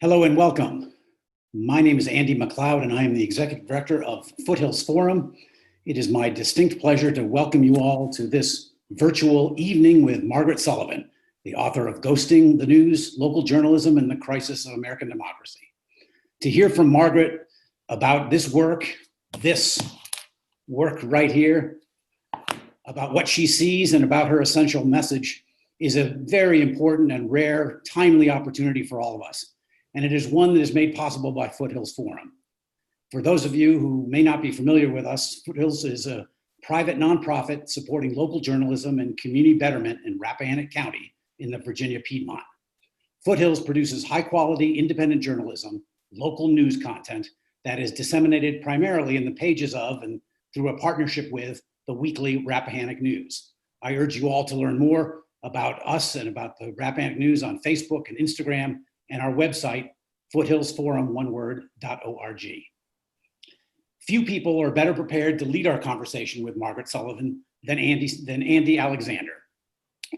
Hello and welcome. My name is Andy McLeod and I am the Executive Director of Foothills Forum. It is my distinct pleasure to welcome you all to this virtual evening with Margaret Sullivan, the author of Ghosting the News, Local Journalism and the Crisis of American Democracy. To hear from Margaret about this work right here, about what she sees and about her essential message is a very important and rare, timely opportunity for all of us. And it is one that is made possible by Foothills Forum. For those of you who may not be familiar with us, Foothills is a private nonprofit supporting local journalism and community betterment in Rappahannock County in the Virginia Piedmont. Foothills produces high quality independent journalism, local news content that is disseminated primarily in the pages of and through a partnership with the weekly Rappahannock News. I urge you all to learn more about us and about the Rappahannock News on Facebook and Instagram and our website, foothillsforum.org. Few people are better prepared to lead our conversation with Margaret Sullivan than Andy Alexander.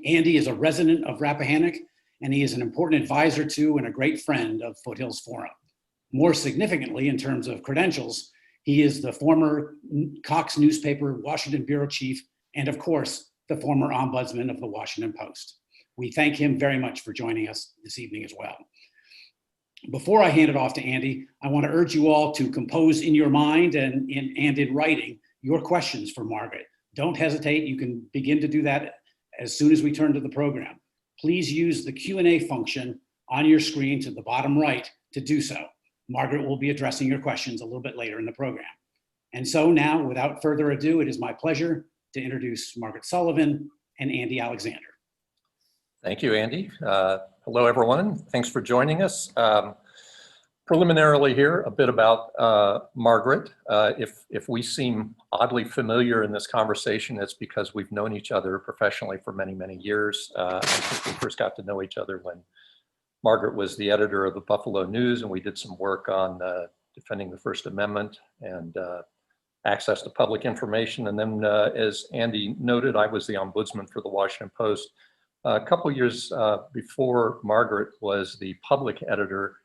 Andy is a resident of Rappahannock, and he is an important advisor to and a great friend of Foothills Forum. More significantly, in terms of credentials, he is the former Cox newspaper Washington bureau chief, and of course, the former ombudsman of the Washington Post. We thank him very much for joining us this evening as well. Before I hand it off to Andy, I want to urge you all to compose in your mind and in writing your questions for Margaret. Don't hesitate. You can begin to do that as soon as we turn to the program. Please use the Q&A function on your screen to the bottom right to do so. Margaret will be addressing your questions a little bit later in the program. And so now, without further ado, it is my pleasure to introduce Margaret Sullivan and Andy Alexander. Thank you, Andy. Hello, everyone. Thanks for joining us. Preliminarily here, a bit about Margaret. If we seem oddly familiar in this conversation, it's because we've known each other professionally for many, many years. I think we first got to know each other when Margaret was the editor of the Buffalo News, and we did some work on defending the First Amendment and access to public information. And then, as Andy noted, I was the ombudsman for the Washington Post. A couple years before Margaret was the public editor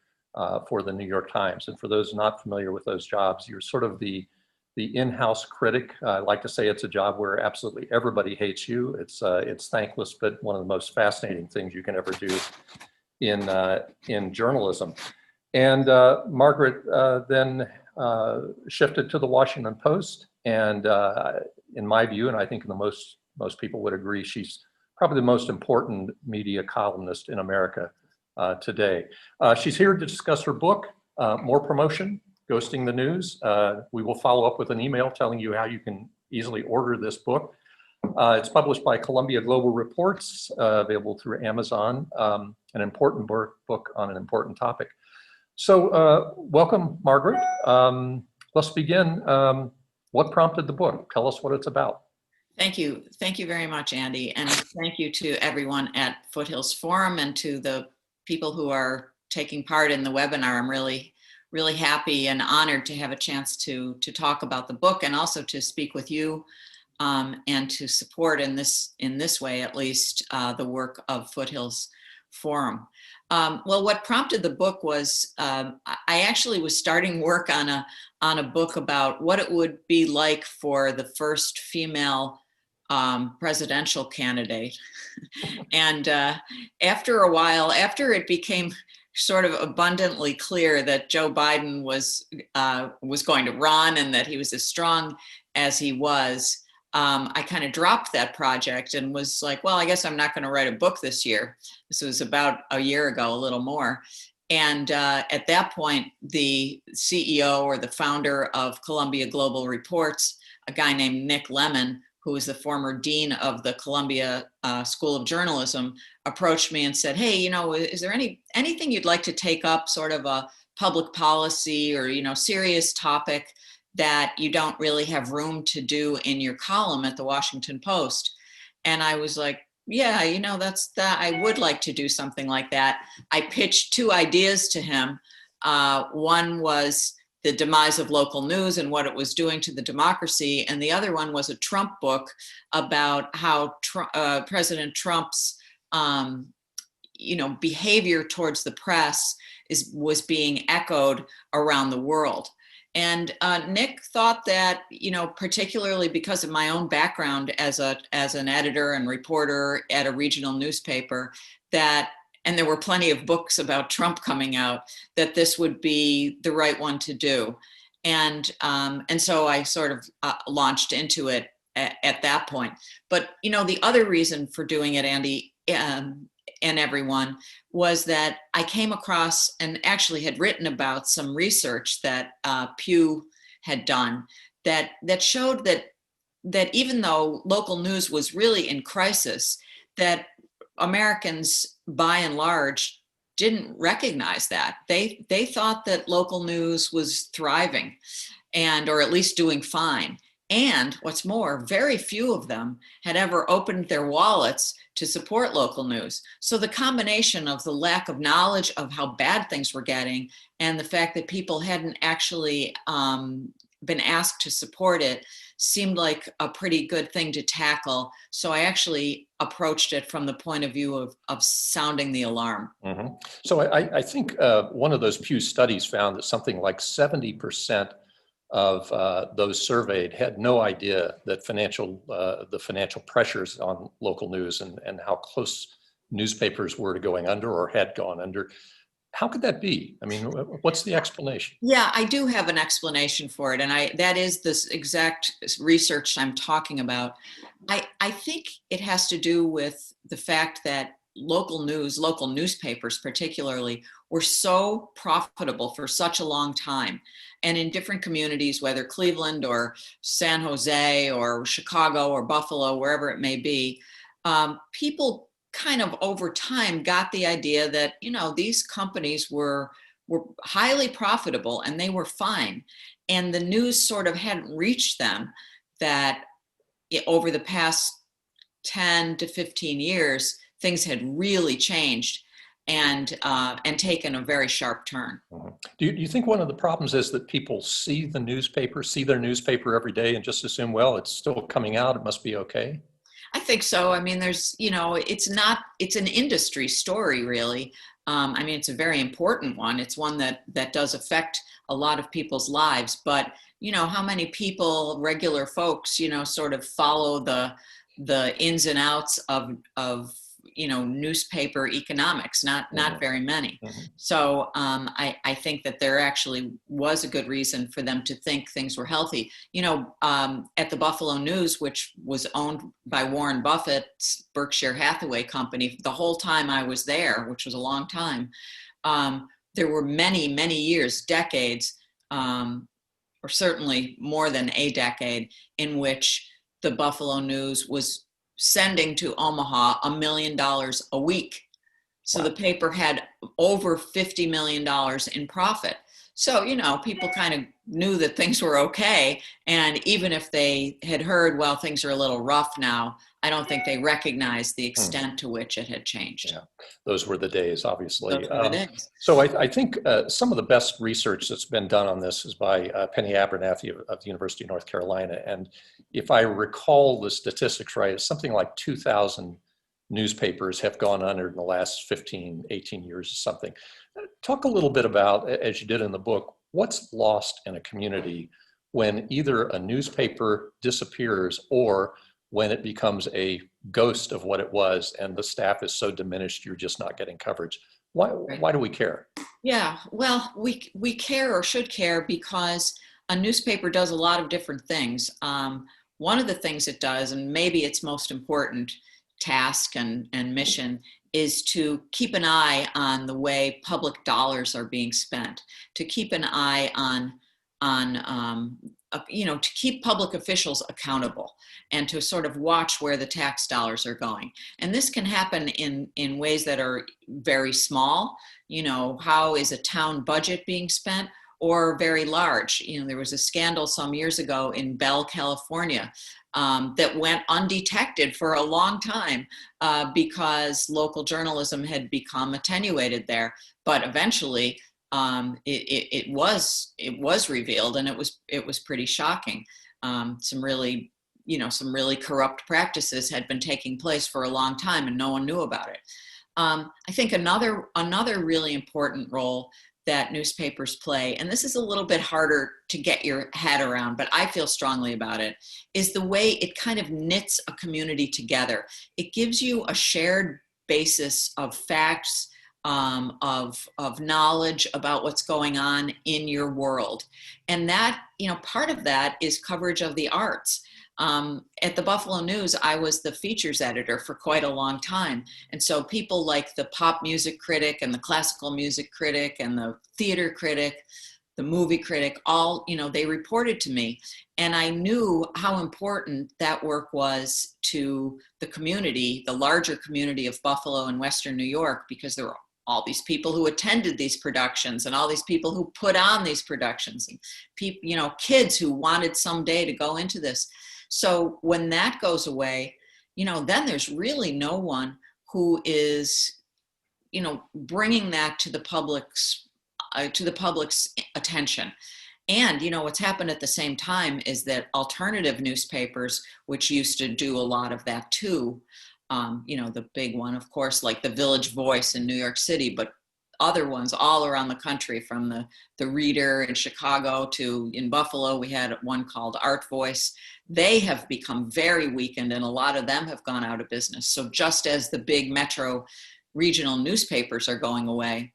for the New York Times. And for those not familiar with those jobs, you're sort of the in-house critic. I like to say it's a job where absolutely everybody hates you. It's thankless, but one of the most fascinating things you can ever do in journalism. And Margaret then shifted to the Washington Post. And in my view, and I think most people would agree, she's probably the most important media columnist in America today. She's here to discuss her book, More Promotion, Ghosting the News. We will follow up with an email telling you how you can easily order this book. It's published by Columbia Global Reports, available through Amazon, an important book on an important topic. So welcome, Margaret. Let's begin. What prompted the book? Tell us what it's about. Thank you. Thank you very much, Andy. And thank you to everyone at Foothills Forum and to the people who are taking part in the webinar. I'm really, really happy and honored to have a chance to talk about the book and also to speak with you and to support in this way, at least, the work of Foothills Forum. Well, what prompted the book was I actually was starting work on a book about what it would be like for the first female presidential candidate. And after a while, after it became sort of abundantly clear that Joe Biden was going to run and that he was as strong as he was, I kind of dropped that project and was like, well, I guess I'm not going to write a book this year. This was about a year ago, a little more. And at that point, the CEO or the founder of Columbia Global Reports, a guy named Nick Lemon, who was the former dean of the Columbia School of Journalism, approached me and said, hey, is there anything you'd like to take up, sort of a public policy or, serious topic that you don't really have room to do in your column at the Washington Post? And I was like, yeah, I would like to do something like that. I pitched two ideas to him. One was the demise of local news and what it was doing to the democracy. And the other one was a Trump book about how President Trump's behavior towards the press was being echoed around the world. And Nick thought that, particularly because of my own background as an editor and reporter at a regional newspaper, and there were plenty of books about Trump coming out, that this would be the right one to do. And so I sort of launched into it at that point. But, the other reason for doing it, Andy, and everyone, was that I came across and actually had written about some research that Pew had done that showed that even though local news was really in crisis, that Americans by and large didn't recognize that. They thought that local news was thriving, or at least doing fine. And what's more, very few of them had ever opened their wallets to support local news. So the combination of the lack of knowledge of how bad things were getting and the fact that people hadn't actually been asked to support it seemed like a pretty good thing to tackle. So I actually approached it from the point of view of sounding the alarm. Mm-hmm. So I think one of those Pew studies found that something like 70% of those surveyed had no idea that the financial pressures on local news and how close newspapers were to going under or had gone under. How could that be? I mean, what's the explanation? Yeah, I do have an explanation for it. And that is this exact research I'm talking about. I think it has to do with the fact that local newspapers particularly, were so profitable for such a long time. And in different communities, whether Cleveland or San Jose or Chicago or Buffalo, wherever it may be, people kind of over time got the idea that, these companies were highly profitable and they were fine. And the news sort of hadn't reached them that over the past 10 to 15 years, things had really changed and taken a very sharp turn. Mm-hmm. Do you think one of the problems is that people see their newspaper every day and just assume, well, it's still coming out, it must be okay? I think so. I mean, there's, it's an industry story, really. I mean, it's a very important one. It's one that does affect a lot of people's lives. But, how many people, regular folks, sort of follow the ins and outs of newspaper economics? Not very many. Mm-hmm. So I think that there actually was a good reason for them to think things were healthy. At the Buffalo News, which was owned by Warren Buffett's Berkshire Hathaway company, the whole time I was there, which was a long time, there were many, many years, decades, or certainly more than a decade, in which the Buffalo News was sending to Omaha $1 million a week. So the paper had over $50 million in profit. So, people kind of knew that things were okay. And even if they had heard, well, things are a little rough now, I don't think they recognized the extent to which it had changed. Yeah, those were the days, obviously. Those were the days. So I think some of the best research that's been done on this is by Penny Abernathy of the University of North Carolina. And if I recall the statistics right, it's something like 2,000 newspapers have gone under in the last 15, 18 years or something. Talk a little bit about, as you did in the book, what's lost in a community when either a newspaper disappears or when it becomes a ghost of what it was and the staff is so diminished you're just not getting coverage. Why do we care? Yeah, well, we care or should care because a newspaper does a lot of different things. One of the things it does, and maybe its most important task and mission, is to keep an eye on the way public dollars are being spent, to keep an eye on to keep public officials accountable and to sort of watch where the tax dollars are going. And this can happen in ways that are very small. How is a town budget being spent? Or very large. There was a scandal some years ago in Bell, California, that went undetected for a long time because local journalism had become attenuated there. But eventually, it was revealed, and it was pretty shocking. Some really corrupt practices had been taking place for a long time, and no one knew about it. I think another really important role that newspapers play, and this is a little bit harder to get your head around, but I feel strongly about it, is the way it kind of knits a community together. It gives you a shared basis of facts, of knowledge about what's going on in your world. And that, part of that is coverage of the arts. At the Buffalo News, I was the features editor for quite a long time. And so people like the pop music critic and the classical music critic and the theater critic, the movie critic, all, they reported to me. And I knew how important that work was to the community, the larger community of Buffalo and Western New York, because there were all these people who attended these productions and all these people who put on these productions and people, kids who wanted someday to go into this. So when that goes away, then there's really no one who is, bringing that to the public's attention. And, what's happened at the same time is that alternative newspapers, which used to do a lot of that too, the big one, of course, like the Village Voice in New York City, but other ones all around the country, from the Reader in Chicago to in Buffalo, we had one called Art Voice. They have become very weakened, and a lot of them have gone out of business. So just as the big metro regional newspapers are going away,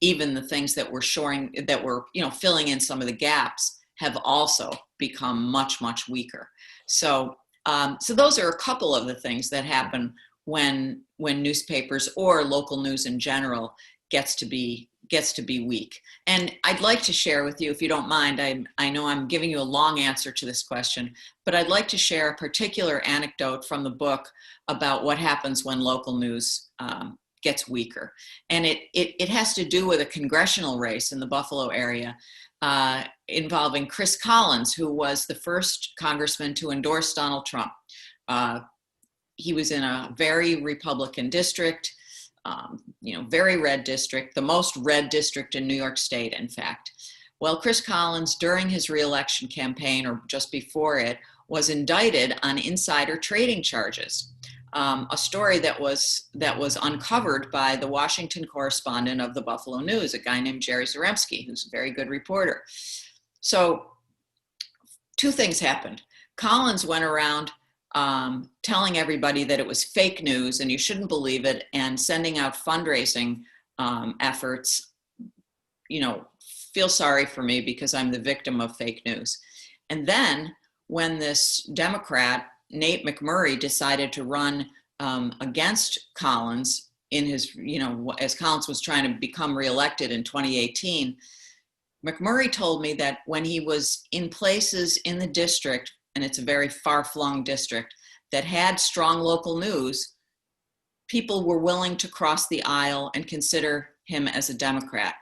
even the things that were filling in some of the gaps have also become much, much weaker. So those are a couple of the things that happen when newspapers or local news in general gets to be weak. And I'd like to share with you, if you don't mind, I know I'm giving you a long answer to this question, but I'd like to share a particular anecdote from the book about what happens when local news gets weaker. And it has to do with a congressional race in the Buffalo area involving Chris Collins, who was the first congressman to endorse Donald Trump. He was in a very Republican district, very red district, the most red district in New York State, in fact. Well, Chris Collins, during his reelection campaign, or just before it, was indicted on insider trading charges. A story that was uncovered by the Washington correspondent of the Buffalo News, a guy named Jerry Zaremski, who's a very good reporter. So two things happened. Collins went around telling everybody that it was fake news and you shouldn't believe it, and sending out fundraising efforts, feel sorry for me because I'm the victim of fake news. And then when this Democrat, Nate McMurray, decided to run against Collins in his, as Collins was trying to become reelected in 2018, McMurray told me that when he was in places in the district, and it's a very far-flung district, that had strong local news, people were willing to cross the aisle and consider him as a Democrat.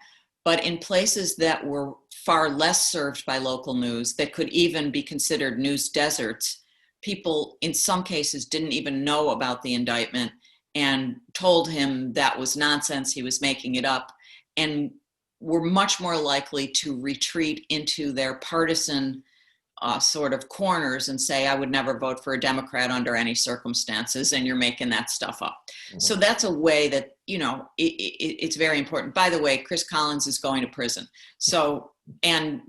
But in places that were far less served by local news, that could even be considered news deserts, people in some cases didn't even know about the indictment and told him that was nonsense, he was making it up, and were much more likely to retreat into their partisan sort of corners and say, I would never vote for a Democrat under any circumstances, and you're making that stuff up. Mm-hmm. So that's a way that, it's very important. By the way, Chris Collins is going to prison. So, and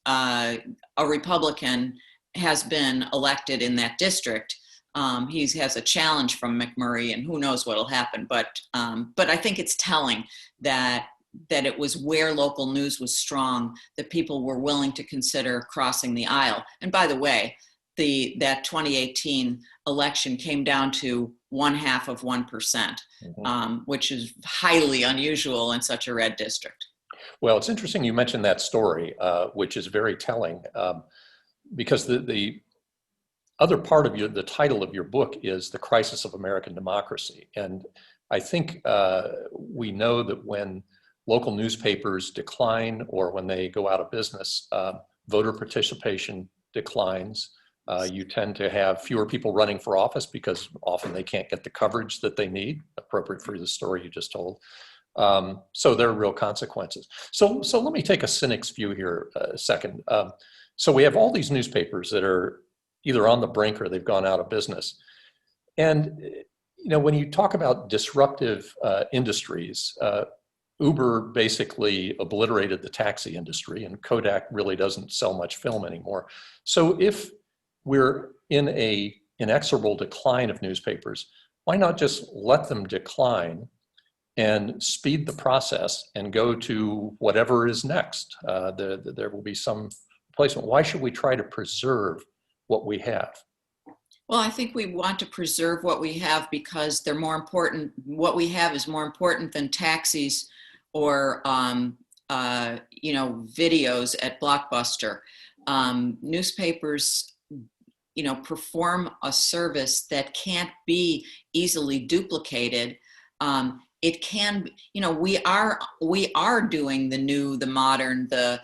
a Republican has been elected in that district. He has a challenge from McMurray, and who knows what'll happen. But I think it's telling that it was where local news was strong that people were willing to consider crossing the aisle. And by the way, that 2018 election came down to 0.5%, mm-hmm. Which is highly unusual in such a red district. Well, it's interesting you mentioned that story, which is very telling, because the other part of the title of your book is The Crisis of American Democracy. And I think we know that when local newspapers decline or when they go out of business, voter participation declines. You tend to have fewer people running for office because often they can't get the coverage that they need, appropriate for the story you just told. So there are real consequences. So let me take a cynic's view here a second. So we have all these newspapers that are either on the brink or they've gone out of business. And when you talk about disruptive industries, Uber basically obliterated the taxi industry, and Kodak really doesn't sell much film anymore. So if we're in a inexorable decline of newspapers, why not just let them decline and speed the process and go to whatever is next? There will be some replacement. Why should we try to preserve what we have? Well, I think we want to preserve what we have because they're more important. What we have is more important than taxis or videos at Blockbuster. Newspapers, perform a service that can't be easily duplicated. It can, we are doing the new, the modern, the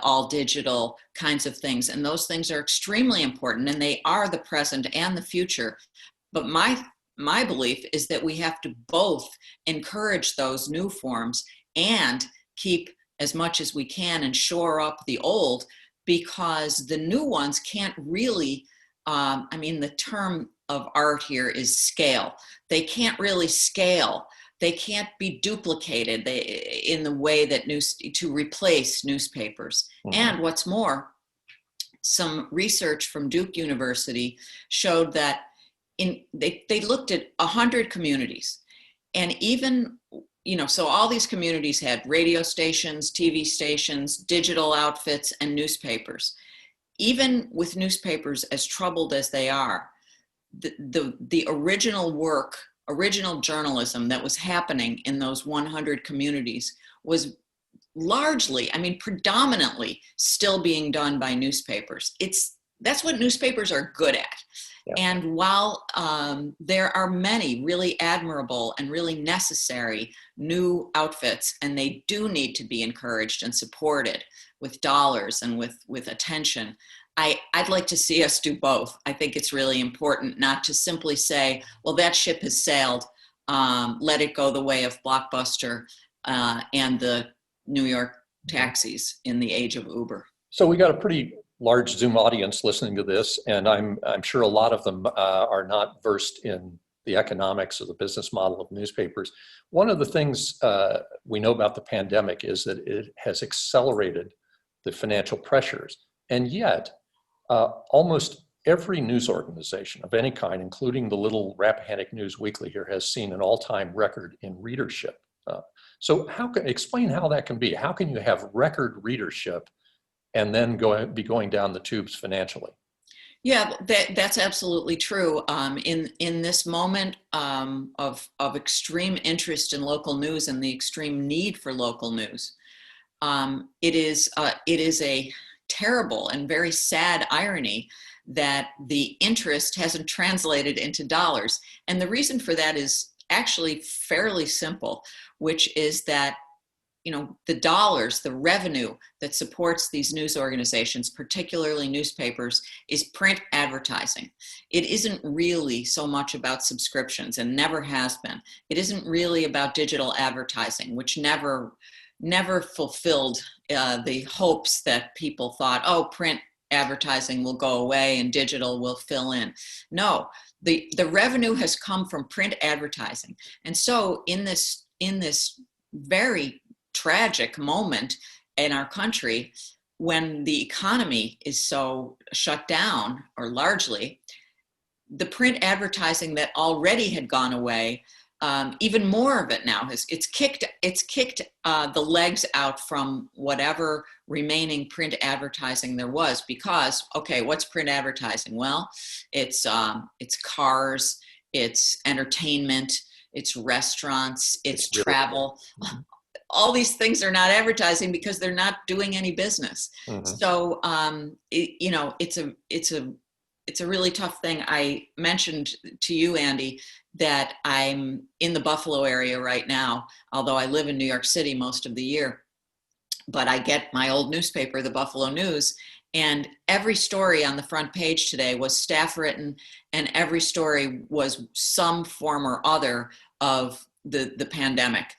all digital kinds of things. And those things are extremely important, and they are the present and the future. But my belief is that we have to both encourage those new forms and keep as much as we can and shore up the old, because the new ones can't really, the term of art here is scale. They can't really scale. They can't be duplicated in the way that to replace newspapers. Mm-hmm. And what's more, some research from Duke University showed that they looked at 100 communities, and even, so all these communities had radio stations, TV stations, digital outfits, and newspapers. Even with newspapers as troubled as they are, the original journalism that was happening in those 100 communities was largely, predominantly still being done by newspapers. That's what newspapers are good at. Yeah. And while there are many really admirable and really necessary new outfits, and they do need to be encouraged and supported with dollars and with attention, I'd like to see us do both. I think it's really important not to simply say, well, that ship has sailed, let it go the way of Blockbuster and the New York taxis in the age of Uber. So we got a pretty large Zoom audience listening to this, and I'm sure a lot of them are not versed in the economics of the business model of newspapers. One of the things we know about the pandemic is that it has accelerated the financial pressures, and yet almost every news organization of any kind, including the little Rappahannock News Weekly here, has seen an all-time record in readership. So explain how that can be. How can you have record readership and then be going down the tubes financially? Yeah, that's absolutely true. In this moment of extreme interest in local news and the extreme need for local news, it is a terrible and very sad irony that the interest hasn't translated into dollars. And the reason for that is actually fairly simple, which is that the dollars, the revenue that supports these news organizations, particularly newspapers, is print advertising. It isn't really so much about subscriptions, and never has been. It isn't really about digital advertising, which never fulfilled the hopes that people thought, oh, print advertising will go away and digital will fill in. No, the revenue has come from print advertising. And so in this very tragic moment in our country, when the economy is so shut down, or largely, the print advertising that already had gone away, even more of it now it's kicked the legs out from whatever remaining print advertising there was. Because, okay, what's print advertising? Well, it's cars, it's entertainment, it's restaurants, it's travel. Mm-hmm. All these things are not advertising because they're not doing any business. Mm-hmm. So, it's a really tough thing. I mentioned to you, Andy, that I'm in the Buffalo area right now, although I live in New York City most of the year. But I get my old newspaper, the Buffalo News, and every story on the front page today was staff written, and every story was some form or other of the pandemic.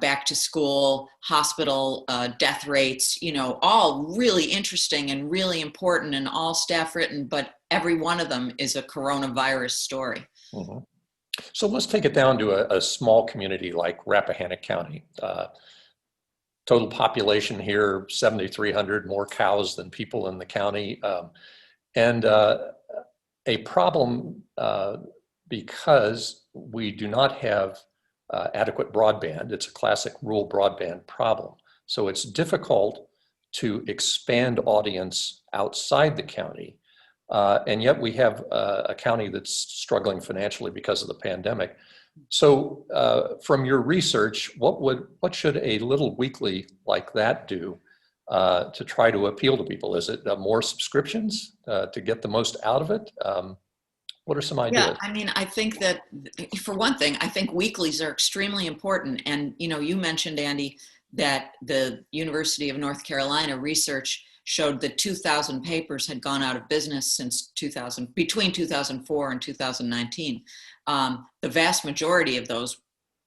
Back to school, hospital, death rates, all really interesting and really important and all staff written, but every one of them is a coronavirus story. Mm-hmm. So let's take it down to a small community like Rappahannock County. Total population here, 7,300, more cows than people in the county. And a problem because we do not have adequate broadband. It's a classic rural broadband problem. So it's difficult to expand audience outside the county. And yet we have a county that's struggling financially because of the pandemic. So from your research, what should a little weekly like that do to try to appeal to people? Is it more subscriptions to get the most out of it? What are some ideas? Yeah, I mean, I think that for one thing, I think weeklies are extremely important. And, you mentioned, Andy, that the University of North Carolina research showed that 2,000 papers had gone out of business since between 2004 and 2019. The vast majority of those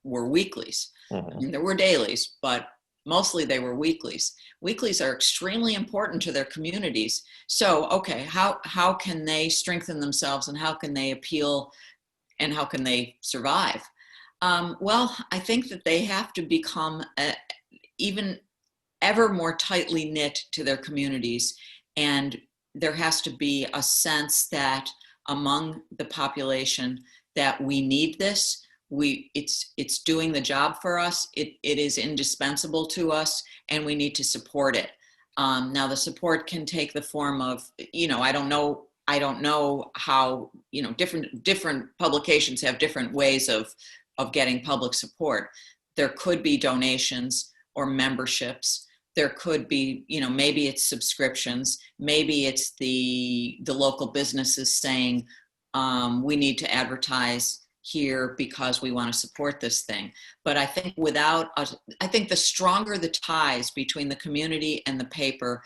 were weeklies. Mm-hmm. I mean, there were dailies, but mostly they were weeklies. Weeklies are extremely important to their communities. So, okay, how can they strengthen themselves, and how can they appeal, and how can they survive? Well, I think that they have to become even ever more tightly knit to their communities. And there has to be a sense that among the population that we need this. It's doing the job for us. It is indispensable to us, and we need to support it. Now the support can take the form of, I don't know how, different publications have different ways of getting public support. There could be donations or memberships. There could be, maybe it's subscriptions. Maybe it's the local businesses saying, we need to advertise here because we want to support this thing. But I think I think the stronger the ties between the community and the paper,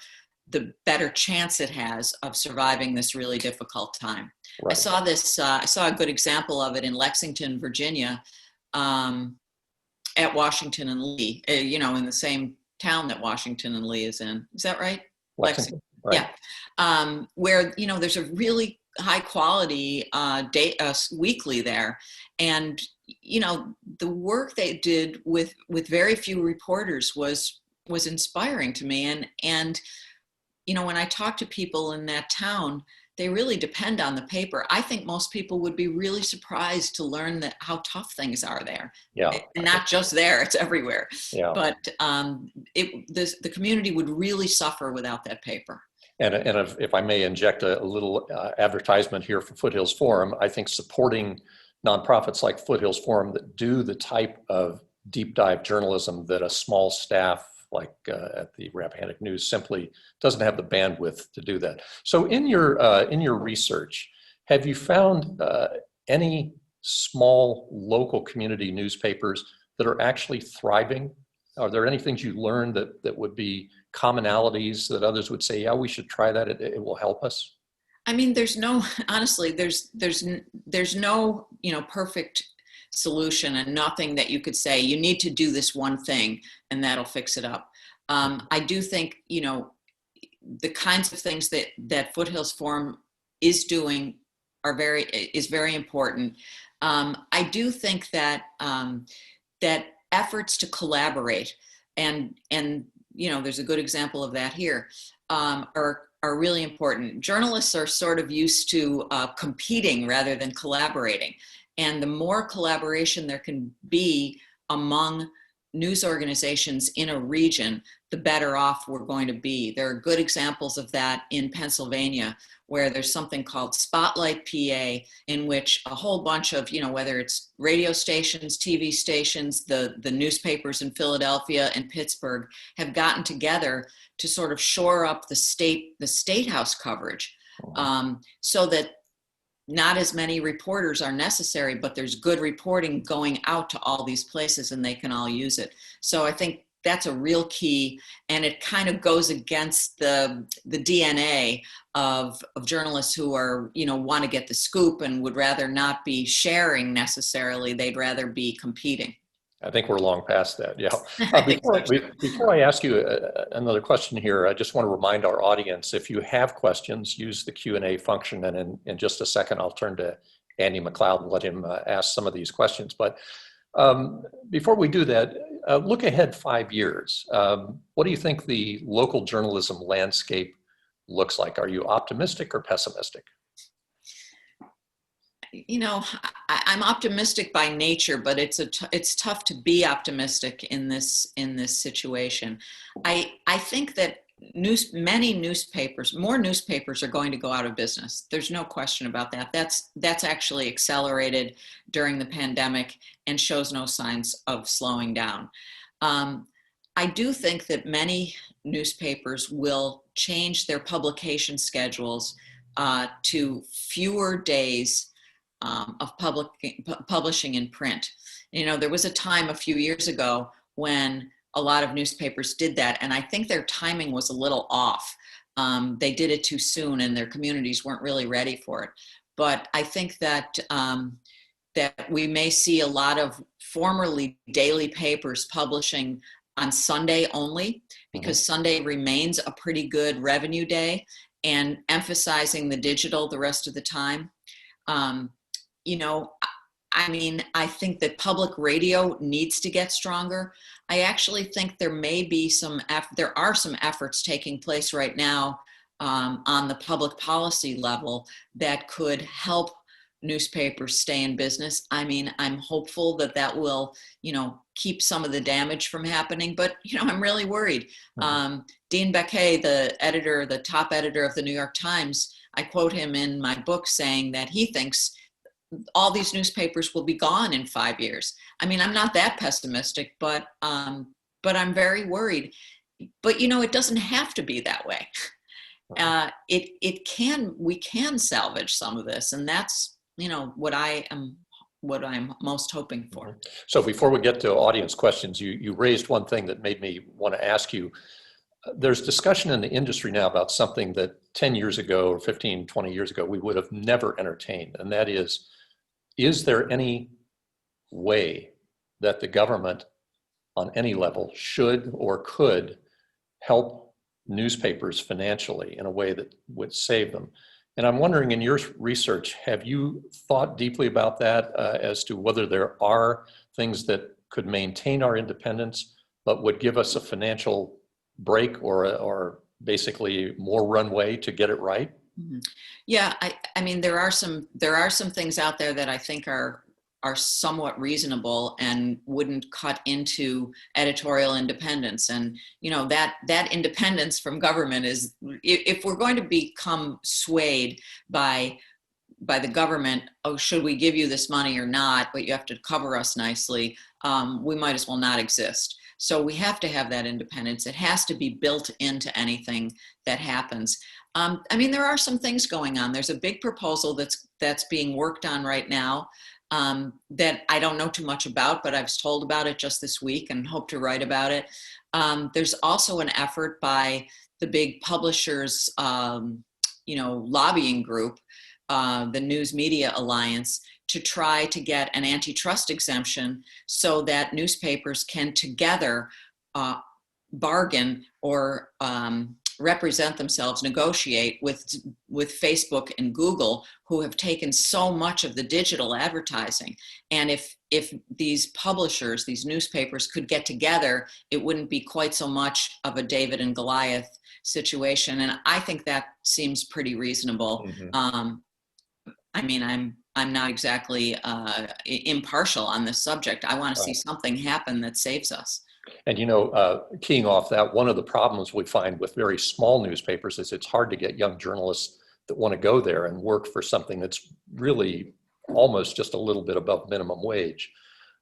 the better chance it has of surviving this really difficult time. Right. I saw a good example of it in Lexington, Virginia, at Washington and Lee, in the same town that Washington and Lee is in. Is that right? Lexington. Right. Yeah. Where, there's a really high quality weekly there. And, the work they did with very few reporters was inspiring to me. And, when I talk to people in that town, they really depend on the paper. I think most people would be really surprised to learn that how tough things are there. Yeah. And not just there, it's everywhere. Yeah. But the community would really suffer without that paper. And if I may inject a little advertisement here for Foothills Forum, I think supporting nonprofits like Foothills Forum that do the type of deep dive journalism that a small staff like at the Rappahannock News simply doesn't have the bandwidth to do that. So in your research, have you found any small local community newspapers that are actually thriving? Are there any things you learned that would be commonalities that others would say, yeah, we should try that, it will help us? I mean, there's no perfect solution, and nothing that you could say, you need to do this one thing and that'll fix it up. I do think, the kinds of things that Foothills Forum is doing is very important. I do think that that efforts to collaborate and there's a good example of that here, are really important. Journalists are sort of used to competing rather than collaborating. And the more collaboration there can be among news organizations in a region, the better off we're going to be. There are good examples of that in Pennsylvania, where there's something called Spotlight PA, in which a whole bunch of, whether it's radio stations, TV stations, the newspapers in Philadelphia and Pittsburgh have gotten together to sort of shore up the state house coverage, so that not as many reporters are necessary, but there's good reporting going out to all these places and they can all use it. So I think that's a real key, and it kind of goes against the DNA of journalists who are, want to get the scoop and would rather not be sharing necessarily. They'd rather be competing. I think we're long past that. Yeah. Before I ask you another question here, I just want to remind our audience, if you have questions, use the Q&A function. And in just a second, I'll turn to Andy McLeod and let him ask some of these questions. But before we do that, look ahead 5 years. What do you think the local journalism landscape looks like? Are you optimistic or pessimistic? You know, I'm optimistic by nature, but it's tough to be optimistic in this situation. I think that more newspapers are going to go out of business. There's no question about that. That's actually accelerated during the pandemic and shows no signs of slowing down. I do think that many newspapers will change their publication schedules to fewer days of publishing in print. You know, there was a time a few years ago when a lot of newspapers did that, and I think their timing was a little off. They did it too soon, and their communities weren't really ready for it. But I think that that we may see a lot of formerly daily papers publishing on Sunday only, because Sunday remains a pretty good revenue day, and emphasizing the digital the rest of the time. You know, I mean, I think that public radio needs to get stronger. I actually think there are some efforts taking place right now on the public policy level that could help newspapers stay in business. I mean, I'm hopeful that that will, you know, keep some of the damage from happening, but, you know, I'm really worried. Dean Baquet, the top editor of the New York Times, I quote him in my book saying that he thinks all these newspapers will be gone in 5 years. I mean, I'm not that pessimistic, but I'm very worried. But, you know, it doesn't have to be that way. We can salvage some of this, and that's, you know, what I'm most hoping for. So before we get to audience questions, you raised one thing that made me want to ask you. There's discussion in the industry now about something that 10 years ago or 15, 20 years ago, we would have never entertained. And that is there any way that the government on any level should or could help newspapers financially in a way that would save them? And I'm wondering, in your research, have you thought deeply about that as to whether there are things that could maintain our independence, but would give us a financial break or basically more runway to get it right? Yeah, I mean, there are some things out there that I think are somewhat reasonable and wouldn't cut into editorial independence. And, you know, that independence from government is, if we're going to become swayed by the government, oh, should we give you this money or not, but you have to cover us nicely, we might as well not exist. So we have to have that independence. It has to be built into anything that happens. I mean, there are some things going on. There's a big proposal that's being worked on right now that I don't know too much about, but I was told about it just this week and hope to write about it. There's also an effort by the big publishers, you know, lobbying group, the News Media Alliance, to try to get an antitrust exemption so that newspapers can together bargain or represent themselves, negotiate with Facebook and Google, who have taken so much of the digital advertising. And if these publishers, these newspapers could get together, it wouldn't be quite so much of a David and Goliath situation. And I think that seems pretty reasonable. I mean, I'm not exactly impartial on this subject. I want to see something happen that saves us. And, you know, keying off that, one of the problems we find with very small newspapers is it's hard to get young journalists that want to go there and work for something that's really almost just a little bit above minimum wage.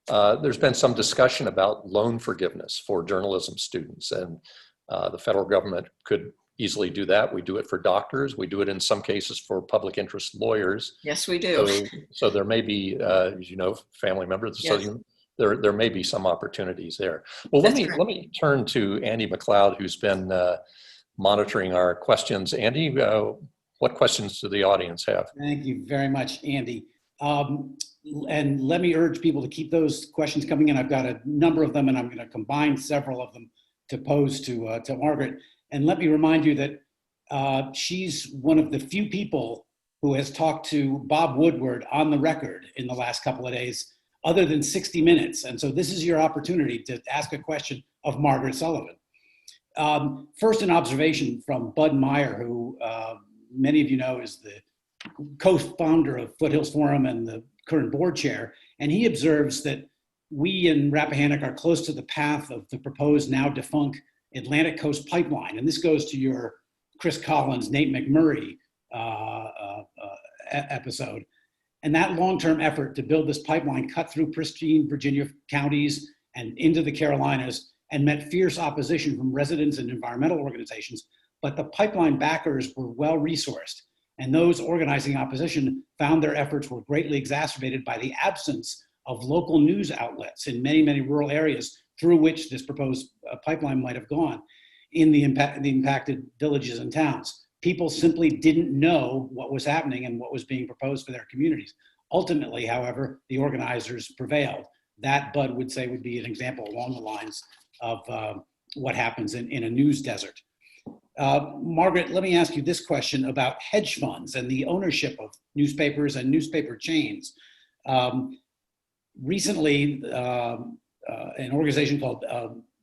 There's been some discussion about loan forgiveness for journalism students, and the federal government could easily do that. We do it for doctors. We do it in some cases for public interest lawyers. Yes, we do. So there may be, as you know, family members. Yes. So there may be some opportunities there. Well, let me turn to Andy McLeod, who's been monitoring our questions. Andy, what questions do the audience have? Thank you very much, Andy. And let me urge people to keep those questions coming in. I've got a number of them, and I'm going to combine several of them to pose to Margaret. And let me remind you that she's one of the few people who has talked to Bob Woodward on the record in the last couple of days, other than 60 Minutes. And so this is your opportunity to ask a question of Margaret Sullivan. First, an observation from Bud Meyer, who many of you know is the co-founder of Foothills Forum and the current board chair. And he observes that we in Rappahannock are close to the path of the proposed now defunct Atlantic Coast Pipeline. And this goes to your Chris Collins, Nate McMurray episode. And that long-term effort to build this pipeline cut through pristine Virginia counties and into the Carolinas and met fierce opposition from residents and environmental organizations. But the pipeline backers were well-resourced. And those organizing opposition found their efforts were greatly exacerbated by the absence of local news outlets in many, many rural areas through which this proposed pipeline might have gone in the impacted villages and towns. People simply didn't know what was happening and what was being proposed for their communities. Ultimately, however, the organizers prevailed. That, Bud would say, would be an example along the lines of what happens in a news desert. Margaret, let me ask you this question about hedge funds and the ownership of newspapers and newspaper chains. Recently, an organization called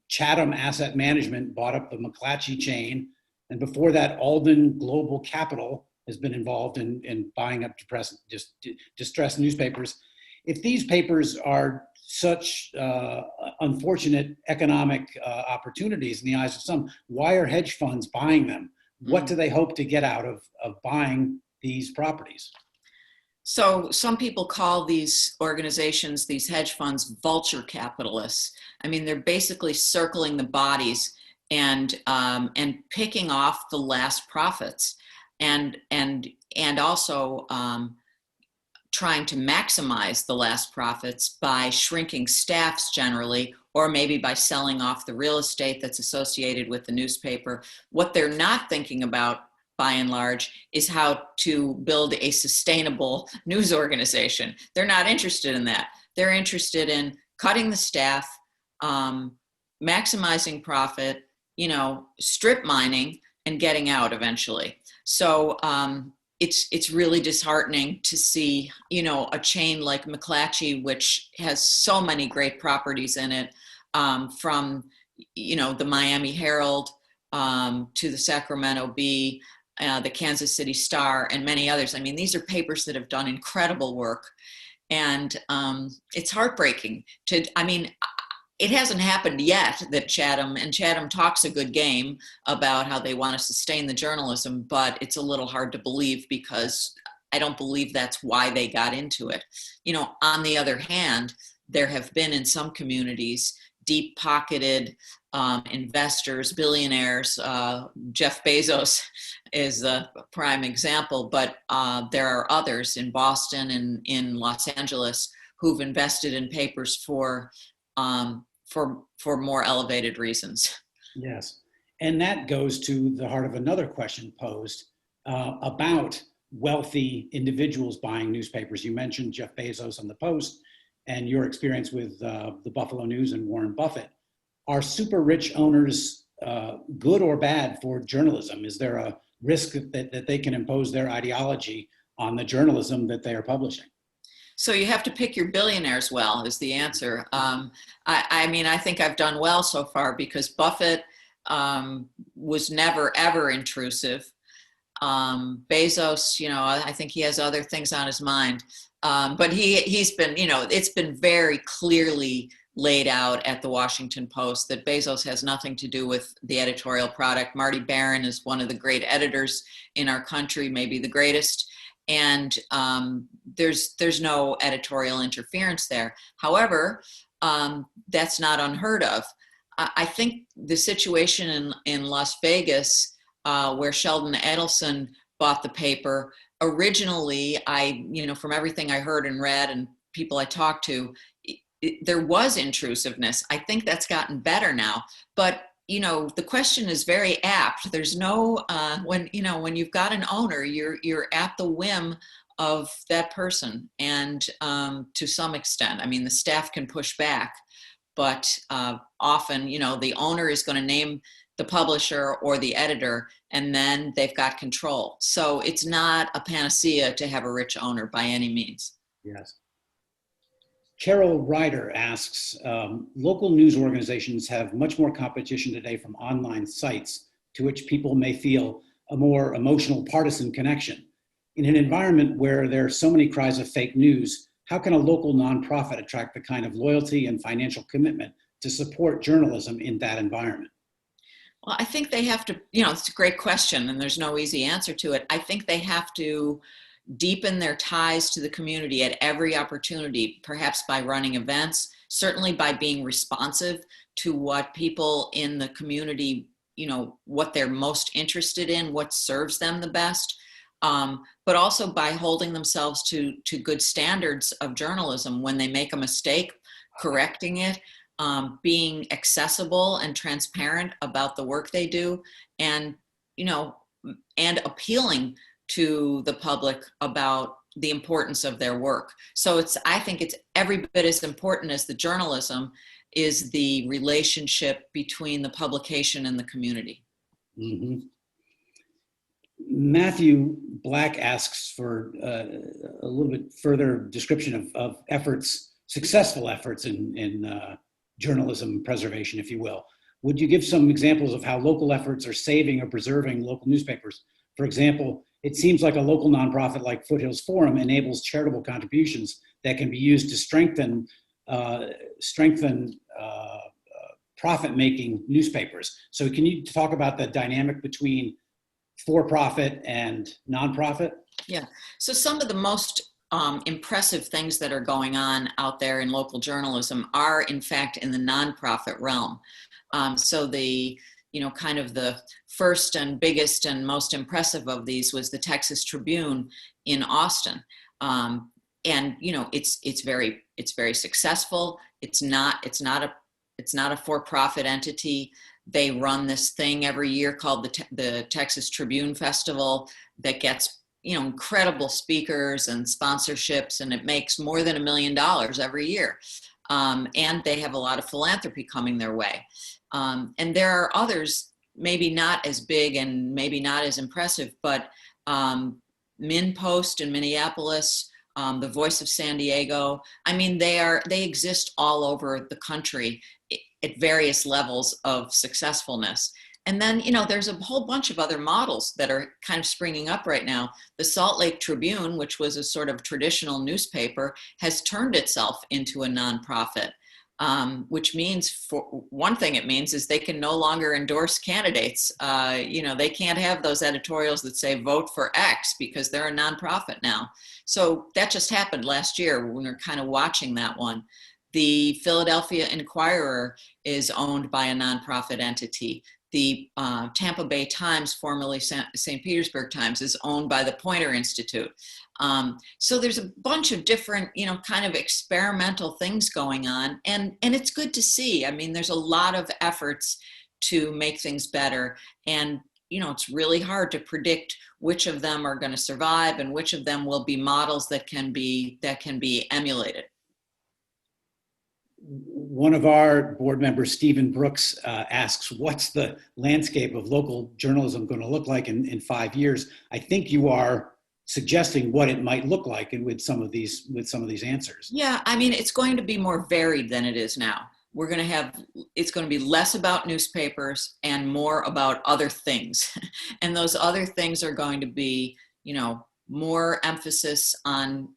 Chatham Asset Management bought up the McClatchy chain. And before that, Alden Global Capital has been involved in buying up distressed newspapers. If these papers are such unfortunate economic opportunities in the eyes of some, why are hedge funds buying them? What do they hope to get out of buying these properties? So some people call these organizations, these hedge funds, vulture capitalists. I mean, they're basically circling the bodies and picking off the last profits, and also trying to maximize the last profits by shrinking staffs generally, or maybe by selling off the real estate that's associated with the newspaper. What they're not thinking about, by and large, is how to build a sustainable news organization. They're not interested in that. They're interested in cutting the staff, maximizing profit, strip mining, and getting out eventually. So it's really disheartening to see, a chain like McClatchy, which has so many great properties in it, from, the Miami Herald to the Sacramento Bee, the Kansas City Star, and many others. I mean, these are papers that have done incredible work. And it's heartbreaking it hasn't happened yet that Chatham talks a good game about how they want to sustain the journalism, but it's a little hard to believe because I don't believe that's why they got into it. On the other hand, there have been in some communities deep-pocketed investors, billionaires. Jeff Bezos is a prime example, but there are others in Boston and in Los Angeles who've invested in papers for more elevated reasons. Yes, and that goes to the heart of another question posed about wealthy individuals buying newspapers. You mentioned Jeff Bezos and the Post and your experience with the Buffalo News and Warren Buffett. Are super rich owners good or bad for journalism? Is there a risk that they can impose their ideology on the journalism that they are publishing? So you have to pick your billionaires well, is the answer. I think I've done well so far because Buffett was never, ever intrusive. Bezos, I think he has other things on his mind. But he's been, it's been very clearly laid out at the Washington Post that Bezos has nothing to do with the editorial product. Marty Baron is one of the great editors in our country, maybe the greatest. And there's no editorial interference there. However, that's not unheard of. I think the situation in Las Vegas, where Sheldon Adelson bought the paper, originally, from everything I heard and read and people I talked to, there was intrusiveness. I think that's gotten better now. But the question is very apt. There's no when you've got an owner, you're at the whim of that person, and to some extent, the staff can push back, but often, the owner is going to name the publisher or the editor, and then they've got control. So it's not a panacea to have a rich owner by any means. Yes. Carol Ryder asks, local news organizations have much more competition today from online sites to which people may feel a more emotional partisan connection. In an environment where there are so many cries of fake news, how can a local nonprofit attract the kind of loyalty and financial commitment to support journalism in that environment? Well, I think they have to, you know, it's a great question and there's no easy answer to it. I think they have to deepen their ties to the community at every opportunity, perhaps by running events, certainly by being responsive to what people in the community, you know, what they're most interested in, what serves them the best, but also by holding themselves to good standards of journalism. When they make a mistake, correcting it, being accessible and transparent about the work they do, and, you know, and appealing to the public about the importance of their work. So I think it's every bit as important as the journalism is the relationship between the publication and the community. Mm-hmm. Matthew Black asks for a little bit further description of efforts, successful efforts in journalism preservation, if you will. Would you give some examples of how local efforts are saving or preserving local newspapers? For example, it seems like a local nonprofit like Foothills Forum enables charitable contributions that can be used to strengthen profit-making newspapers. So can you talk about the dynamic between for-profit and nonprofit? Yeah, so some of the most impressive things that are going on out there in local journalism are in fact in the nonprofit realm. So the, you know, kind of the first and biggest and most impressive of these was the Texas Tribune in Austin. And, you know, it's very successful. It's not a for-profit entity. They run this thing every year called the Texas Tribune Festival that gets, you know, incredible speakers and sponsorships, and it makes more than $1 million every year. And they have a lot of philanthropy coming their way. And there are others, maybe not as big and maybe not as impressive, but MinPost in Minneapolis, the Voice of San Diego. I mean, they exist all over the country at various levels of successfulness. And then, you know, there's a whole bunch of other models that are kind of springing up right now. The Salt Lake Tribune, which was a sort of traditional newspaper, has turned itself into a nonprofit, which means, for one thing it means is they can no longer endorse candidates. You know, they can't have those editorials that say vote for X because they're a nonprofit now. So that just happened last year when we were kind of watching that one. The Philadelphia Inquirer is owned by a nonprofit entity. The Tampa Bay Times, formerly St. Petersburg Times, is owned by the Poynter Institute. So there's a bunch of different, you know, kind of experimental things going on, and it's good to see. I mean, there's a lot of efforts to make things better, and, you know, it's really hard to predict which of them are going to survive and which of them will be models that can be emulated. One of our board members, Stephen Brooks, asks, what's the landscape of local journalism going to look like in 5 years? I think you are suggesting what it might look like and with some of these answers. Yeah, I mean, it's going to be more varied than it is now. It's going to be less about newspapers and more about other things. And those other things are going to be, you know, more emphasis on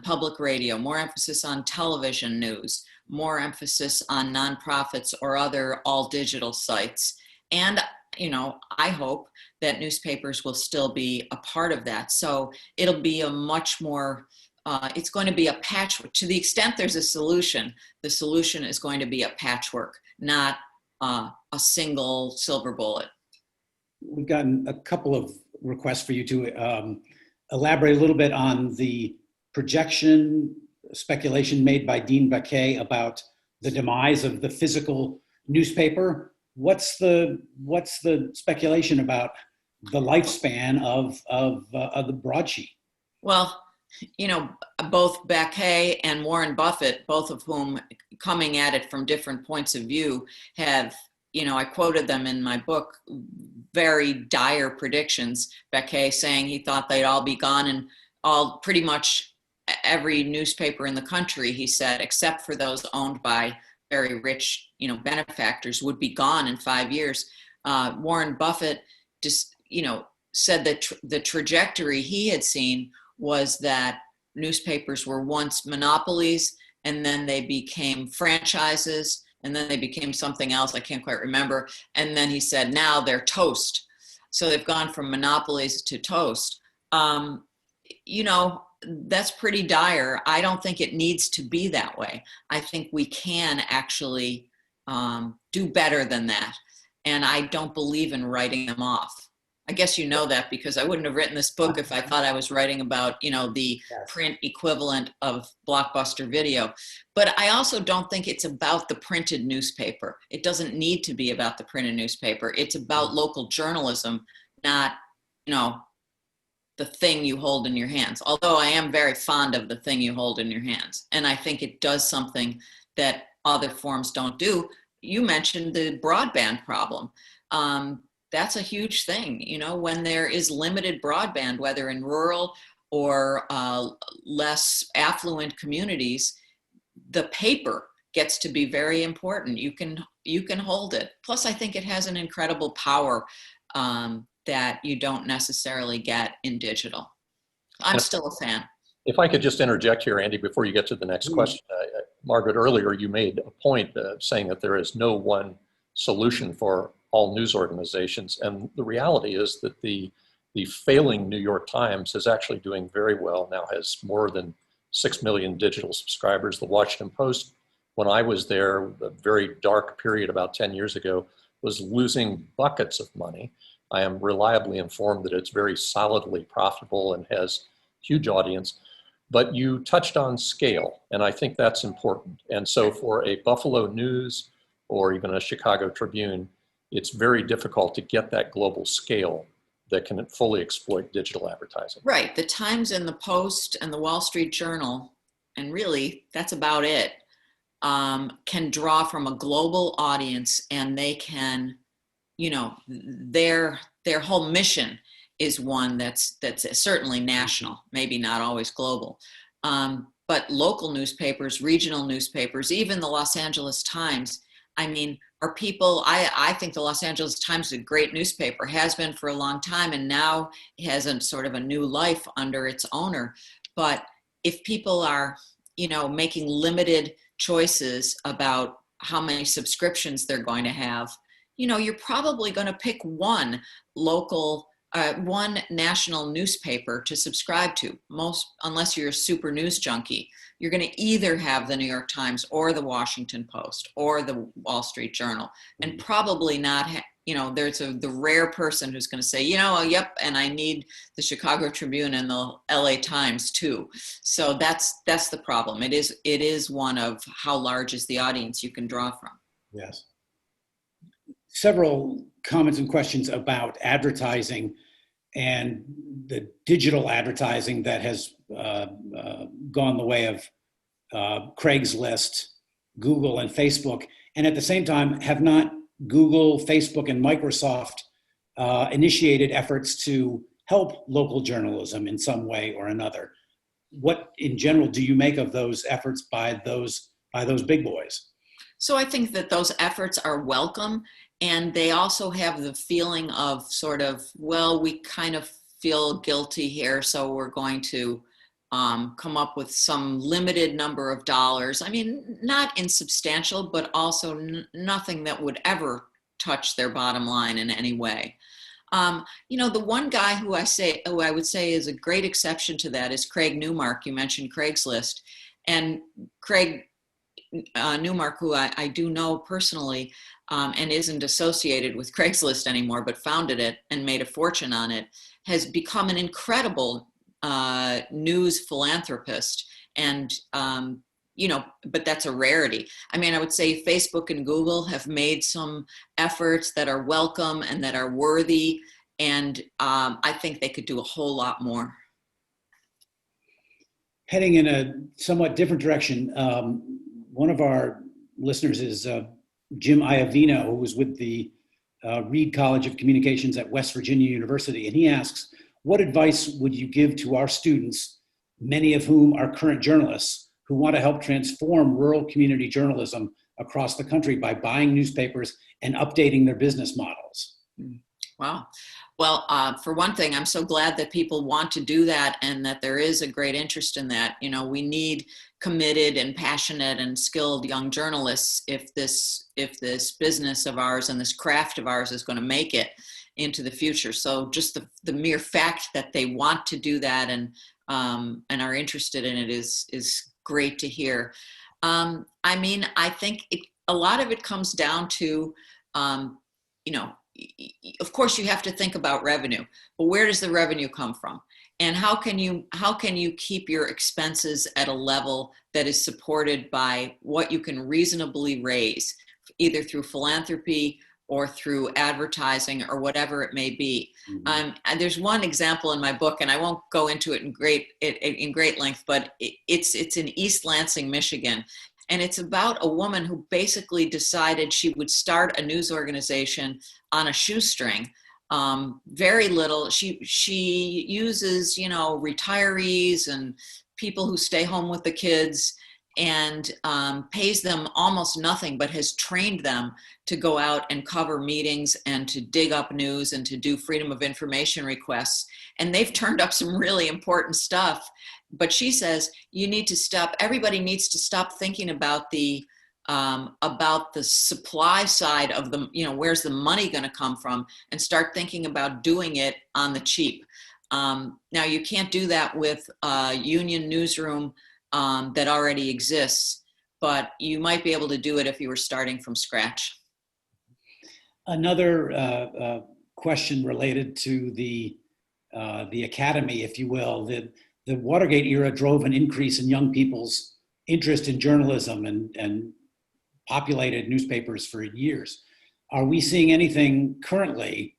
public radio, more emphasis on television news, more emphasis on nonprofits or other all digital sites. And, you know, I hope that newspapers will still be a part of that. So it'll be a much more, it's going to be a patchwork. To the extent there's a solution, the solution is going to be a patchwork, not a single silver bullet. We've gotten a couple of requests for you to elaborate a little bit on the speculation made by Dean Baquet about the demise of the physical newspaper. What's the speculation about the lifespan of the broadsheet? Well, you know, both Baquet and Warren Buffett, both of whom coming at it from different points of view, have I quoted them in my book, very dire predictions. Becquet saying he thought they'd all be gone, and all pretty much every newspaper in the country, he said, except for those owned by very rich, benefactors, would be gone in 5 years. Warren Buffett just, said that the trajectory he had seen was that newspapers were once monopolies, and then they became franchises, and then they became something else I can't quite remember. And then he said, now they're toast. So they've gone from monopolies to toast. That's pretty dire. I don't think it needs to be that way. I think we can actually do better than that. And I don't believe in writing them off. I guess you know that, because I wouldn't have written this book if I thought I was writing about, the print equivalent of Blockbuster Video. But I also don't think it's about the printed newspaper. It doesn't need to be about the printed newspaper. It's about local journalism, not, the thing you hold in your hands. Although I am very fond of the thing you hold in your hands. And I think it does something that other forms don't do. You mentioned the broadband problem. That's a huge thing, when there is limited broadband, whether in rural or less affluent communities, the paper gets to be very important. You can hold it. Plus, I think it has an incredible power that you don't necessarily get in digital. I'm still a fan. If I could just interject here, Andy, before you get to the next question. Margaret, earlier you made a point saying that there is no one solution for all news organizations. And the reality is that the failing New York Times is actually doing very well now, has more than 6 million digital subscribers. The Washington Post, when I was there, a very dark period about 10 years ago, was losing buckets of money. I am reliably informed that it's very solidly profitable and has huge audience. But you touched on scale, and I think that's important. And so for a Buffalo News or even a Chicago Tribune, it's very difficult to get that global scale that can fully exploit digital advertising. Right. The Times and the Post and the Wall Street Journal, and really that's about it, can draw from a global audience, and they can, their whole mission is one that's certainly national, maybe not always global. But local newspapers, regional newspapers, even the Los Angeles Times, are people, I think the Los Angeles Times is a great newspaper, has been for a long time, and now has a sort of a new life under its owner. But if people are, making limited choices about how many subscriptions they're going to have, you're probably going to pick one national newspaper to subscribe to, unless you're a super news junkie. You're going to either have the New York Times or the Washington Post or the Wall Street Journal, and probably not, there's the rare person who's going to say, yep, and I need the Chicago Tribune and the LA Times too. So that's the problem. It is one of how large is the audience you can draw from. Yes. Several comments and questions about advertising and the digital advertising that has gone the way of Craigslist, Google, and Facebook. And at the same time, have not Google, Facebook, and Microsoft initiated efforts to help local journalism in some way or another? What, in general, do you make of those efforts by those big boys? So I think that those efforts are welcome. And they also have the feeling of sort of, well, we kind of feel guilty here, so we're going to come up with some limited number of dollars. Not insubstantial, but also nothing that would ever touch their bottom line in any way. The one guy who I would say is a great exception to that is Craig Newmark. You mentioned Craigslist. And Craig Newmark, who I do know personally, and isn't associated with Craigslist anymore, but founded it and made a fortune on it, has become an incredible news philanthropist. And, but that's a rarity. I would say Facebook and Google have made some efforts that are welcome and that are worthy. And I think they could do a whole lot more. Heading in a somewhat different direction, one of our listeners is Jim Iovino, who was with the Reed College of Communications at West Virginia University. And he asks, what advice would you give to our students, many of whom are current journalists, who want to help transform rural community journalism across the country by buying newspapers and updating their business models? Wow. Well, for one thing, I'm so glad that people want to do that and that there is a great interest in that. You know, we need committed and passionate and skilled young journalists if this business of ours and this craft of ours is going to make it into the future. So just the mere fact that they want to do that and are interested in it is great to hear. I mean, I think a lot of it comes down to, you know, of course you have to think about revenue, but where does the revenue come from? And how can you keep your expenses at a level that is supported by what you can reasonably raise, either through philanthropy or through advertising or whatever it may be. And there's one example in my book, and I won't go into it in great length, but it's in East Lansing, Michigan. And it's about a woman who basically decided she would start a news organization on a shoestring. Very little. She uses, you know, retirees and people who stay home with the kids and pays them almost nothing, but has trained them to go out and cover meetings and to dig up news and to do freedom of information requests. And they've turned up some really important stuff. But she says everybody needs to stop thinking about the supply side of the, you know, where's the money going to come from, and start thinking about doing it on the cheap. Now, you can't do that with a union newsroom that already exists, but you might be able to do it if you were starting from scratch. Another question related to the academy, if you will. The Watergate era drove an increase in young people's interest in journalism and populated newspapers for years. Are we seeing anything currently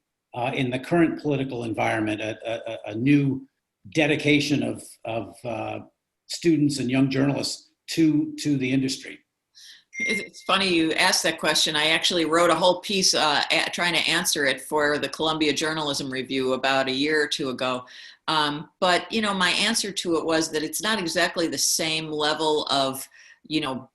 in the current political environment, a new dedication of students and young journalists to the industry? It's funny you asked that question. I actually wrote a whole piece trying to answer it for the Columbia Journalism Review about a year or two ago. But, you know, my answer to it was that it's not exactly the same level of, you know,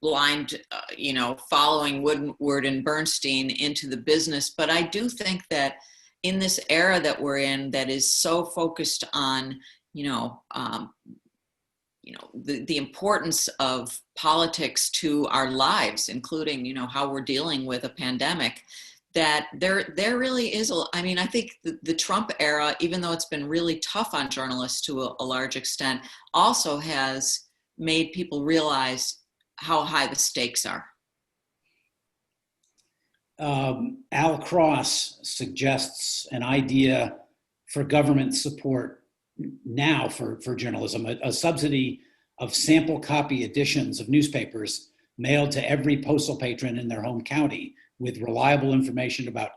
blind, you know, following Woodward and Bernstein into the business. But I do think that in this era that we're in, that is so focused on, the importance of politics to our lives, including, you know, how we're dealing with a pandemic, that there really is I think the Trump era, even though it's been really tough on journalists to a large extent, also has made people realize how high the stakes are. Al Cross suggests an idea for government support now for journalism, a subsidy of sample copy editions of newspapers mailed to every postal patron in their home county with reliable information about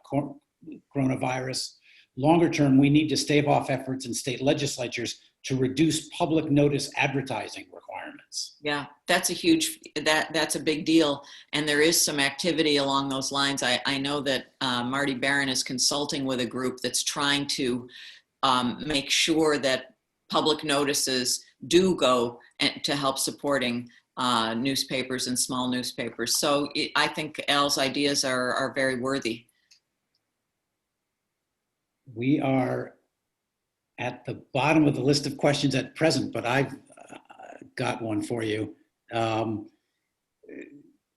coronavirus. Longer term, we need to stave off efforts in state legislatures to reduce public notice advertising requirements. Yeah, that's a big deal. And there is some activity along those lines. I know that Marty Barron is consulting with a group that's trying to make sure that public notices do go to help supporting newspapers and small newspapers. So I think Al's ideas are very worthy. We are at the bottom of the list of questions at present, but I've got one for you.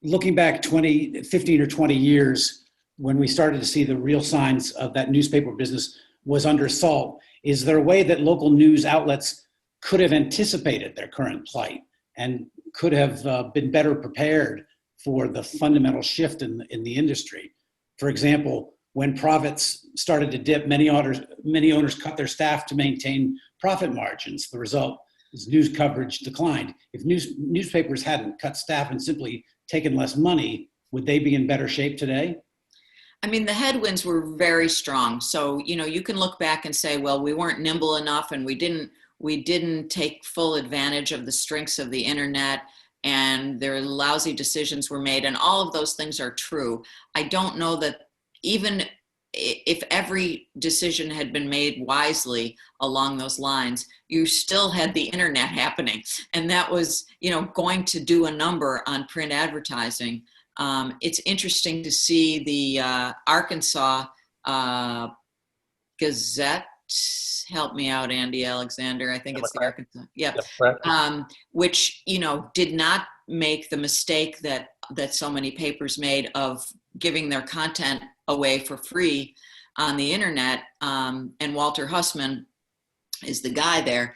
Looking back 15 or 20 years, when we started to see the real signs of that newspaper business was under assault, is there a way that local news outlets could have anticipated their current plight and could have been better prepared for the fundamental shift in the industry? For example, when profits started to dip, many owners cut their staff to maintain profit margins. The result is news coverage declined. If newspapers hadn't cut staff and simply taken less money, would they be in better shape today? I mean, the headwinds were very strong. So, you know, you can look back and say, well, we weren't nimble enough and we didn't take full advantage of the strengths of the internet and their lousy decisions were made, and all of those things are true. I don't know that even if every decision had been made wisely along those lines, you still had the internet happening, and that was, going to do a number on print advertising. It's interesting to see the Arkansas Gazette. Help me out, Andy Alexander. I think it's the Arkansas. Yep. Which, did not make the mistake that so many papers made of giving their content away for free on the internet. And Walter Hussman is the guy there.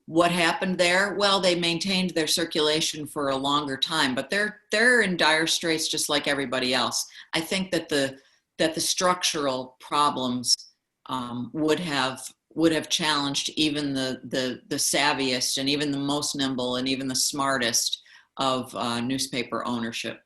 What happened there? Well, they maintained their circulation for a longer time, but they're in dire straits just like everybody else. I think that the structural problems would have challenged even the savviest and even the most nimble and even the smartest of newspaper ownership.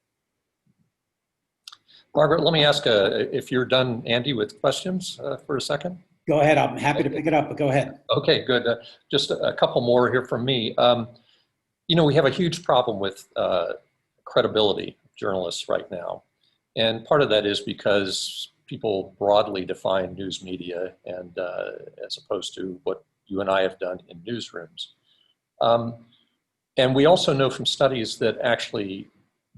Margaret, let me ask if you're done, Andy, with questions for a second. Go ahead. I'm happy to pick it up, but go ahead. Okay, good. Just a couple more here from me. We have a huge problem with credibility of journalists right now. And part of that is because people broadly define news media, and as opposed to what you and I have done in newsrooms. And we also know from studies that actually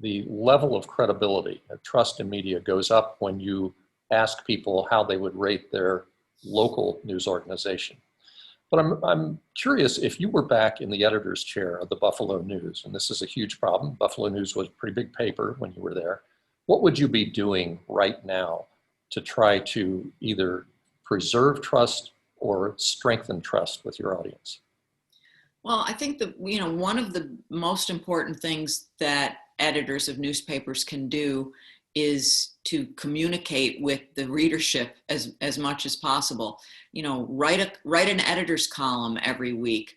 the level of credibility, of trust in media goes up when you ask people how they would rate their local news organization. But I'm curious, if you were back in the editor's chair of the Buffalo News, and this is a huge problem, Buffalo News was a pretty big paper when you were there, what would you be doing right now to try to either preserve trust or strengthen trust with your audience? Well, I think that, one of the most important things that editors of newspapers can do is to communicate with the readership as much as possible. Write an editor's column every week,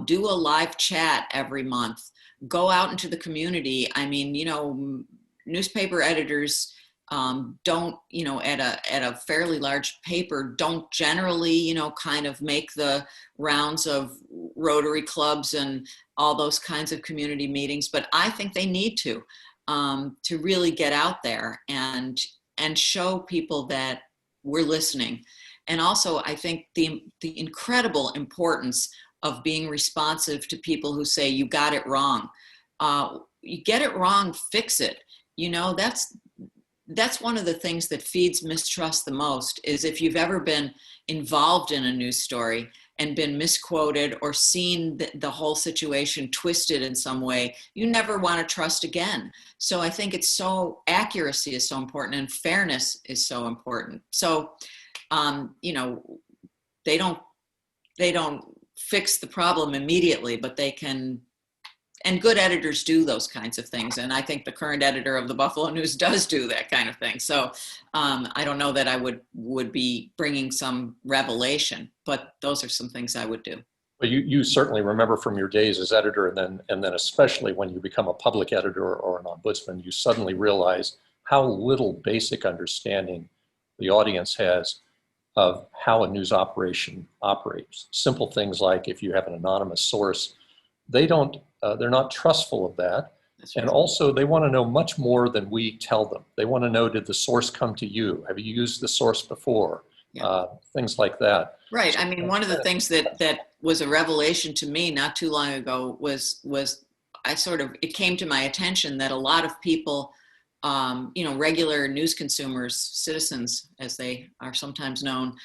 do a live chat every month, go out into the community. I mean, newspaper editors don't, at a fairly large paper, don't generally, kind of make the rounds of Rotary clubs and all those kinds of community meetings, but I think they need to really get out there and show people that we're listening. And also, I think the incredible importance of being responsive to people who say, you got it wrong. You get it wrong, fix it. That's one of the things that feeds mistrust the most, is if you've ever been involved in a news story and been misquoted or seen the whole situation twisted in some way, you never want to trust again. So I think accuracy is so important, and fairness is so important. So, they don't fix the problem immediately, but they can. And good editors do those kinds of things. And I think the current editor of the Buffalo News does do that kind of thing. So I don't know that I would be bringing some revelation, but those are some things I would do. But you certainly remember from your days as editor, and then especially when you become a public editor or an ombudsman, you suddenly realize how little basic understanding the audience has of how a news operation operates. Simple things like if you have an anonymous source, they're not trustful of that. That's right. And also they want to know much more than we tell them. They want to know, did the source come to you? Have you used the source before? Yeah. Things like that. Right. I mean, one of the things that was a revelation to me not too long ago was it came to my attention that a lot of people, regular news consumers, citizens, as they are sometimes known,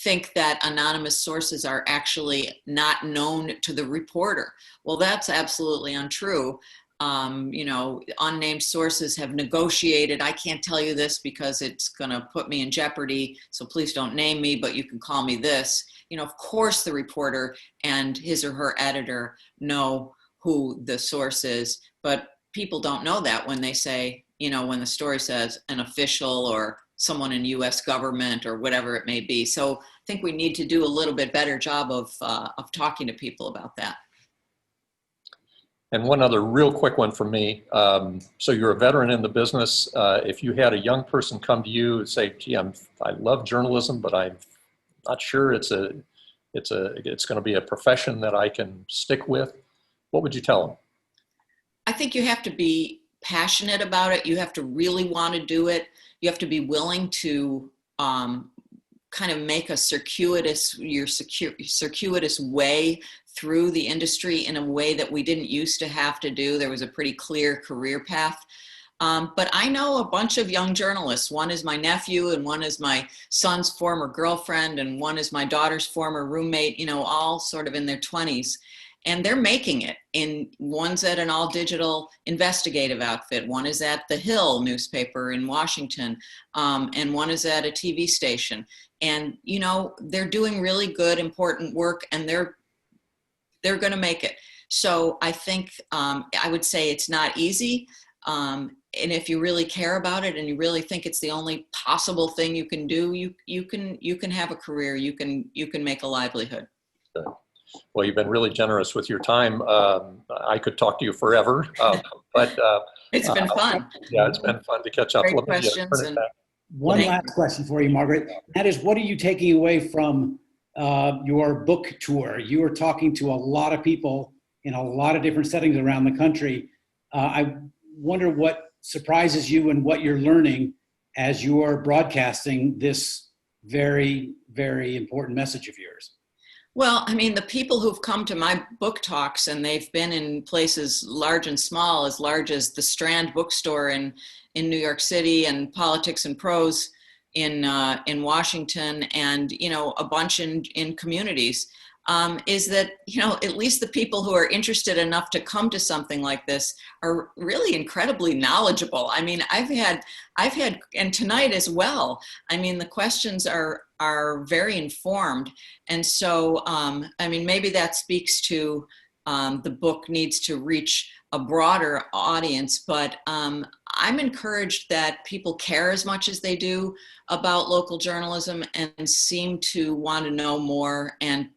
think that anonymous sources are actually not known to the reporter. Well, that's absolutely untrue. Unnamed sources have negotiated, I can't tell you this because it's going to put me in jeopardy, so please don't name me, but you can call me this. Of course the reporter and his or her editor know who the source is, but people don't know that when they say, when the story says an official or someone in U.S. government or whatever it may be. So I think we need to do a little bit better job of talking to people about that. And one other real quick one for me. So you're a veteran in the business. If you had a young person come to you and say, gee, I love journalism, but I'm not sure it's going to be a profession that I can stick with. what would you tell them? I think you have to be passionate about it. You have to really want to do it. You have to be willing to kind of make a circuitous way through the industry in a way that we didn't used to have to do. There was a pretty clear career path. But I know a bunch of young journalists. One is my nephew, and one is my son's former girlfriend, and one is my daughter's former roommate, you know, all sort of in their 20s. And they're making it. One's at an all-digital investigative outfit. One is at the Hill newspaper in Washington, and one is at a TV station. And, you know, they're doing really good, important work, and they're going to make it. So I think I would say it's not easy. And if you really care about it and you really think it's the only possible thing you can do, you can have a career. You can make a livelihood. Good. Well, you've been really generous with your time. I could talk to you forever, but it's been fun. Yeah, it's been fun to catch up. Great questions. One last question for you, Margaret. That is, what are you taking away from your book tour? You are talking to a lot of people in a lot of different settings around the country. I wonder what surprises you and what you're learning as you are broadcasting this very, very important message of yours. Well, I mean, the people who've come to my book talks, and they've been in places large and small, as large as the Strand bookstore in New York City, and Politics and Prose in Washington, and, you know, a bunch in communities, is that, you know, at least the people who are interested enough to come to something like this are really incredibly knowledgeable. I mean, I've had, and tonight as well, I mean, the questions are very informed. And so, I mean, maybe that speaks to the book needs to reach a broader audience, but I'm encouraged that people care as much as they do about local journalism and seem to want to know more. And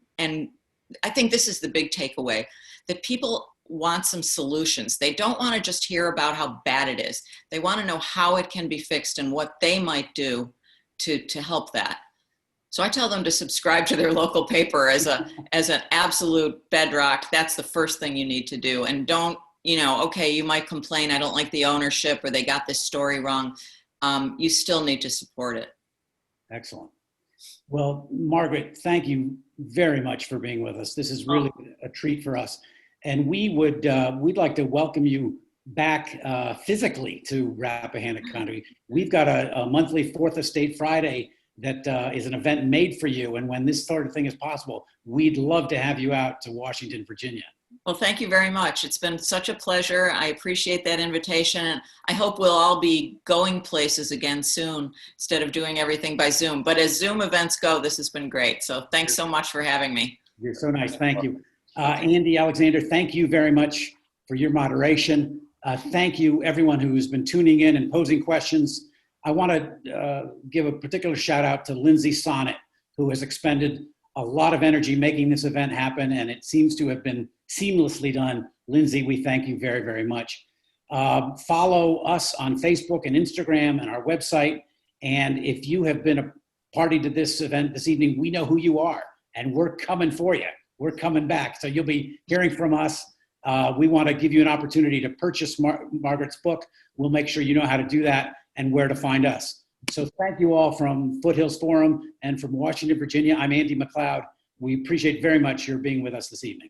I think this is the big takeaway, that people want some solutions. They don't want to just hear about how bad it is. They want to know how it can be fixed and what they might do to help that. So I tell them to subscribe to their local paper as an absolute bedrock. That's the first thing you need to do. And don't, you know, okay, you might complain, I don't like the ownership, or they got this story wrong. You still need to support it. Excellent. Well, Margaret, thank you very much for being with us. This is really a treat for us. And we'd like to welcome you back physically to Rappahannock County. We've got a monthly 4th Estate Friday that is an event made for you. And when this sort of thing is possible, we'd love to have you out to Washington, Virginia. Well, thank you very much. It's been such a pleasure. I appreciate that invitation. I hope we'll all be going places again soon instead of doing everything by Zoom. But as Zoom events go, this has been great. So thanks so much for having me. You're so nice. Thank you. Andy, Alexander, thank you very much for your moderation. Thank you, everyone who's been tuning in and posing questions. I want to give a particular shout out to Lindsay Sonnet, who has expended a lot of energy making this event happen, and it seems to have been seamlessly done. Lindsay, we thank you very, very much. Follow us on Facebook and Instagram and our website. And if you have been a party to this event this evening, we know who you are, and we're coming for you. We're coming back. So you'll be hearing from us. We want to give you an opportunity to purchase Margaret's book. We'll make sure you know how to do that and where to find us. So thank you all from Foothills Forum and from Washington, Virginia. I'm Andy McLeod. We appreciate very much your being with us this evening.